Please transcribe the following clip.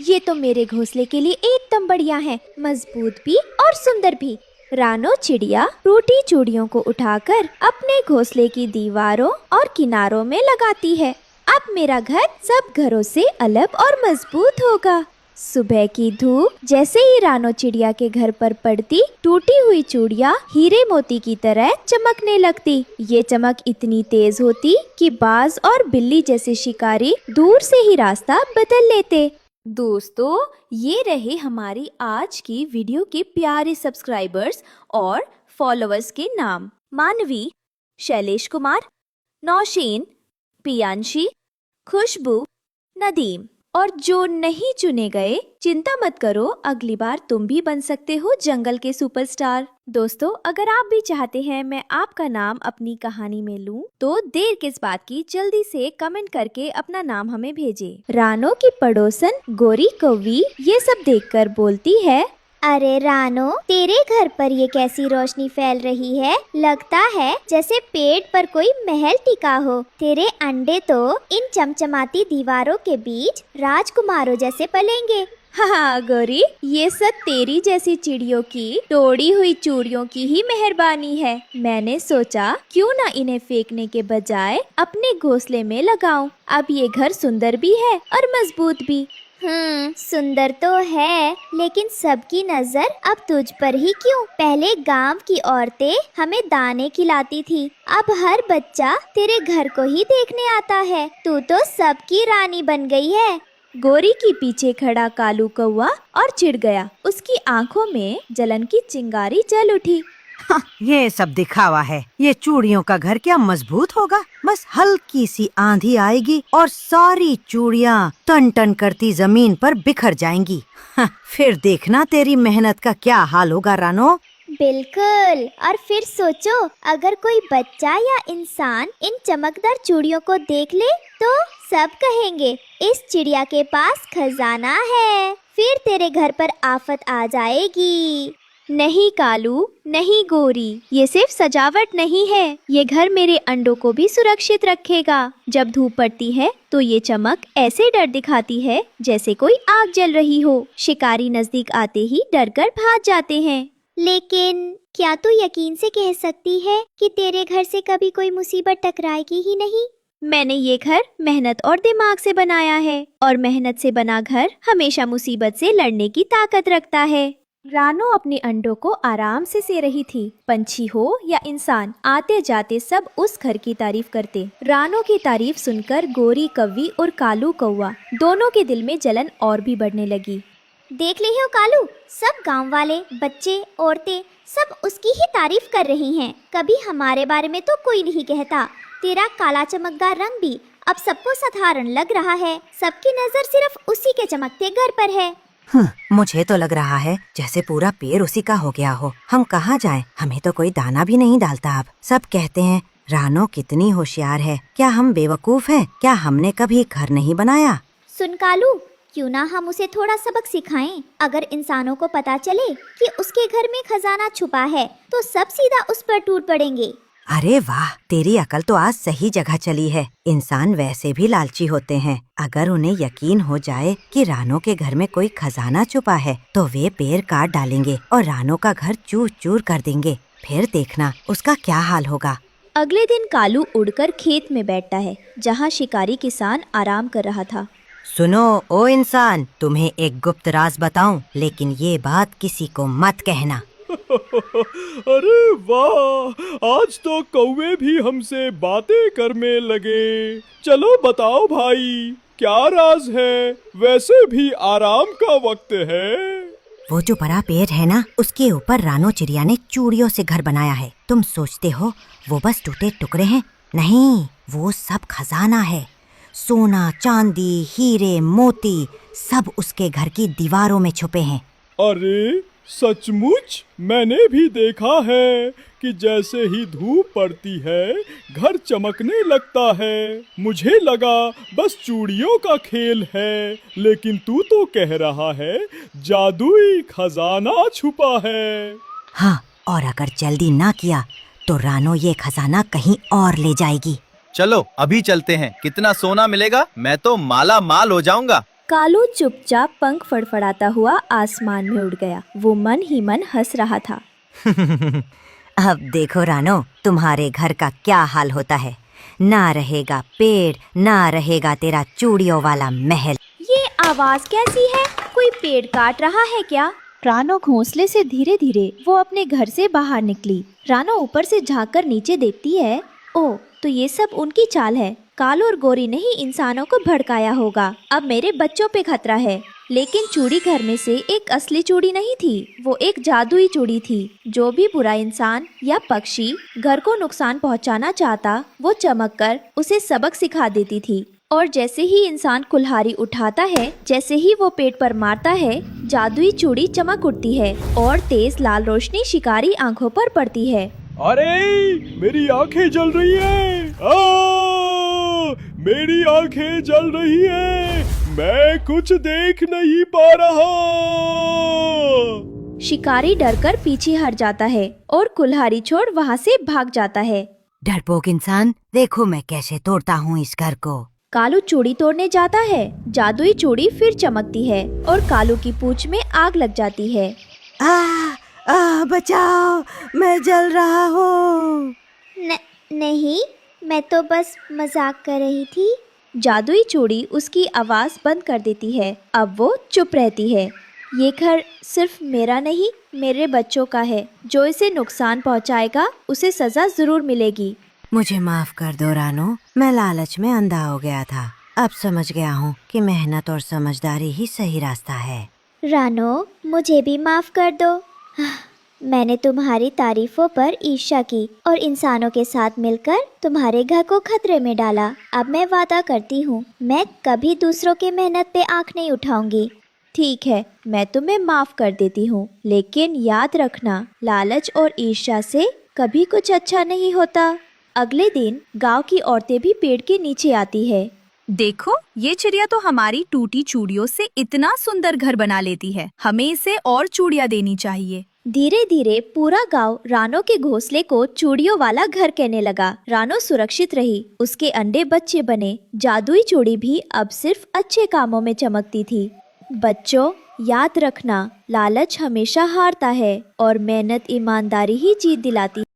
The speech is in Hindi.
ये तो मेरे घोंसले के लिए एकदम बढ़िया है, मजबूत भी और सुंदर भी। रानो चिड़िया टूटी चूड़ियों को उठाकर अपने घोंसले की दीवारों और किनारों में लगाती है। अब मेरा घर सब घरों से अलग और मजबूत होगा। सुबह की धूप जैसे ही रानो चिड़िया के घर पर पड़ती, टूटी हुई चूड़ियाँ हीरे मोती की तरह चमकने लगती। ये चमक इतनी तेज होती कि बाज और बिल्ली जैसे शिकारी दूर से ही रास्ता बदल लेते। दोस्तों, ये रहे हमारी आज की वीडियो के प्यारे सब्सक्राइबर्स और फॉलोअर्स के नाम। मानवी, शैलेश कुमार, नौशीन, पियांशी, खुशबू, नदीम। और जो नहीं चुने गए, चिंता मत करो, अगली बार तुम भी बन सकते हो जंगल के सुपरस्टार। दोस्तों, अगर आप भी चाहते हैं मैं आपका नाम अपनी कहानी में लूं, तो देर किस बात की, जल्दी से कमेंट करके अपना नाम हमें भेजें। रानो की पड़ोसन गोरी कौवी ये सब देखकर बोलती है, अरे रानो, तेरे घर पर ये कैसी रोशनी फैल रही है? लगता है जैसे पेड़ पर कोई महल टिका हो। तेरे अंडे तो इन चमचमाती दीवारों के बीच राजकुमारों जैसे पलेंगे। हाँ गोरी, ये सब तेरी जैसी चिड़ियों की तोड़ी हुई चूड़ियों की ही मेहरबानी है। मैंने सोचा क्यों ना इन्हें फेंकने के बजाय अपने घोंसले में लगाऊं। अब ये घर सुंदर भी है और मजबूत भी। सुंदर तो है, लेकिन सबकी नजर अब तुझ पर ही क्यों? पहले गांव की औरतें हमें दाने खिलाती थी, अब हर बच्चा तेरे घर को ही देखने आता है। तू तो सबकी रानी बन गई है। गोरी के पीछे खड़ा कालू कौवा और चिढ़ गया। उसकी आंखों में जलन की चिंगारी जल उठी। ये सब दिखावा है। ये चूड़ियों का घर क्या मजबूत होगा? बस हल्की सी आंधी आएगी और सारी चूड़ियाँ टन टन करती जमीन पर बिखर जाएंगी। फिर देखना तेरी मेहनत का क्या हाल होगा रानो। बिल्कुल। और फिर सोचो, अगर कोई बच्चा या इंसान इन चमकदार चूड़ियों को देख ले तो सब कहेंगे इस चिड़िया के पास खजाना है। फिर तेरे घर पर आफत आ जाएगी। नहीं कालू, नहीं गोरी, ये सिर्फ सजावट नहीं है। ये घर मेरे अंडों को भी सुरक्षित रखेगा। जब धूप पड़ती है तो ये चमक ऐसे डर दिखाती है जैसे कोई आग जल रही हो। शिकारी नजदीक आते ही डरकर भाग जाते हैं। लेकिन क्या तू यकीन से कह सकती है कि तेरे घर से कभी कोई मुसीबत टकराएगी ही नहीं? मैंने ये घर मेहनत और दिमाग से बनाया है, और मेहनत से बना घर हमेशा मुसीबत से लड़ने की ताकत रखता है। रानो अपने अंडों को आराम से से रही थी। पंछी हो या इंसान, आते जाते सब उस घर की तारीफ करते। रानो की तारीफ सुनकर गोरी कौवी और कालू कौवा दोनों के दिल में जलन और भी बढ़ने लगी। देख ली हो कालू, सब गांव वाले, बच्चे, औरतें सब उसकी ही तारीफ कर रही हैं। कभी हमारे बारे में तो कोई नहीं कहता। तेरा काला चमकदार रंग भी अब सबको साधारण लग रहा है। सबकी नजर सिर्फ उसी के चमकते घर पर है। मुझे तो लग रहा है जैसे पूरा पेड़ उसी का हो गया हो। हम कहाँ जाएं? हमें तो कोई दाना भी नहीं डालता। अब सब कहते हैं रानो कितनी होशियार है। क्या हम बेवकूफ हैं? क्या हमने कभी घर नहीं बनाया? सुन कालू, क्यों ना हम उसे थोड़ा सबक सिखाएं। अगर इंसानों को पता चले कि उसके घर में खजाना छुपा है तो सब सीधा उस पर टूट पड़ेंगे। अरे वाह, तेरी अकल तो आज सही जगह चली है। इंसान वैसे भी लालची होते हैं। अगर उन्हें यकीन हो जाए कि रानो के घर में कोई खजाना छुपा है तो वे पेड़ काट डालेंगे और रानो का घर चूर चूर कर देंगे। फिर देखना उसका क्या हाल होगा। अगले दिन कालू उड़कर खेत में बैठता है जहाँ शिकारी किसान आराम कर रहा था। सुनो ओ इंसान, तुम्हें एक गुप्त राज बताऊं, लेकिन ये बात किसी को मत कहना। अरे वाह, आज तो कौवे भी हमसे बातें करने लगे। चलो बताओ भाई, क्या राज है? वैसे भी आराम का वक्त है। वो जो बड़ा पेड़ है ना, उसके ऊपर रानो चिड़िया ने चूड़ियों से घर बनाया है। तुम सोचते हो वो बस टूटे टुकड़े हैं? नहीं, वो सब खजाना है। सोना, चांदी, हीरे, मोती सब उसके घर की दीवारों में छुपे हैं। अरे सचमुच? मैंने भी देखा है कि जैसे ही धूप पड़ती है घर चमकने लगता है। मुझे लगा बस चूड़ियों का खेल है, लेकिन तू तो कह रहा है जादुई खजाना छुपा है। हाँ, और अगर जल्दी ना किया तो रानो ये खजाना कहीं और ले जाएगी। चलो अभी चलते हैं। कितना सोना मिलेगा? मैं तो माला माल हो जाऊंगा। कालू चुपचाप पंख फड़फड़ाता हुआ आसमान में उड़ गया। वो मन ही मन हंस रहा था। अब देखो रानो, तुम्हारे घर का क्या हाल होता है। ना रहेगा पेड़, ना रहेगा तेरा चूड़ियों वाला महल। ये आवाज कैसी है? कोई पेड़ काट रहा है क्या? रानो घोंसले से धीरे धीरे वो अपने घर से बाहर निकली। रानो ऊपर से झांककर नीचे देखती है। ओह, तो ये सब उनकी चाल है। कालू और गोरी ने ही इंसानों को भड़काया होगा। अब मेरे बच्चों पे खतरा है। लेकिन चूड़ी घर में से एक असली चूड़ी नहीं थी, वो एक जादुई चूड़ी थी। जो भी बुरा इंसान या पक्षी घर को नुकसान पहुंचाना चाहता, वो चमक कर उसे सबक सिखा देती थी। और जैसे ही इंसान कुल्हाड़ी उठाता है, जैसे ही वो पेट पर मारता है, जादुई चूड़ी चमक उठती है और तेज लाल रोशनी शिकारी आंखों पर पड़ती है। अरे मेरी आंखें जल रही है। मेरी आंखें जल रही है, मैं कुछ देख नहीं पा रहा। शिकारी डरकर पीछे हट जाता है और कुल्हाड़ी छोड़ वहाँ से भाग जाता है। डरपोक इंसान, देखो मैं कैसे तोड़ता हूँ इस घर को। कालू चूड़ी तोड़ने जाता है। जादुई चूड़ी फिर चमकती है और कालू की पूंछ में आग लग जाती है। बचाओ, मैं जल रहा हूँ। नहीं, मैं तो बस मजाक कर रही थी। जादुई चूड़ी उसकी आवाज बंद कर देती है। अब वो चुप रहती है। ये घर सिर्फ मेरा नहीं, मेरे बच्चों का है। जो इसे नुकसान पहुंचाएगा, उसे सजा जरूर मिलेगी। मुझे माफ कर दो रानो, मैं लालच में अंधा हो गया था। अब समझ गया हूँ कि मेहनत और समझदारी ही सही रास्ता है। रानो, मुझे भी माफ कर दो। मैंने तुम्हारी तारीफों पर ईर्ष्या की और इंसानों के साथ मिलकर तुम्हारे घर को खतरे में डाला। अब मैं वादा करती हूँ, मैं कभी दूसरों के मेहनत पे आंख नहीं उठाऊंगी। ठीक है, मैं तुम्हें माफ कर देती हूँ, लेकिन याद रखना, लालच और ईर्ष्या से कभी कुछ अच्छा नहीं होता। अगले दिन गांव की औरतें भी पेड़ के नीचे आती है। देखो, ये चिड़िया तो हमारी टूटी चूड़ियों से इतना सुंदर घर बना लेती है। हमें इसे और चूड़ियाँ देनी चाहिए। धीरे धीरे पूरा गांव रानो के घोंसले को चूड़ियों वाला घर कहने लगा। रानो सुरक्षित रही, उसके अंडे बच्चे बने। जादुई चूड़ी भी अब सिर्फ अच्छे कामों में चमकती थी। बच्चों, याद रखना, लालच हमेशा हारता है और मेहनत ईमानदारी ही जीत दिलाती है।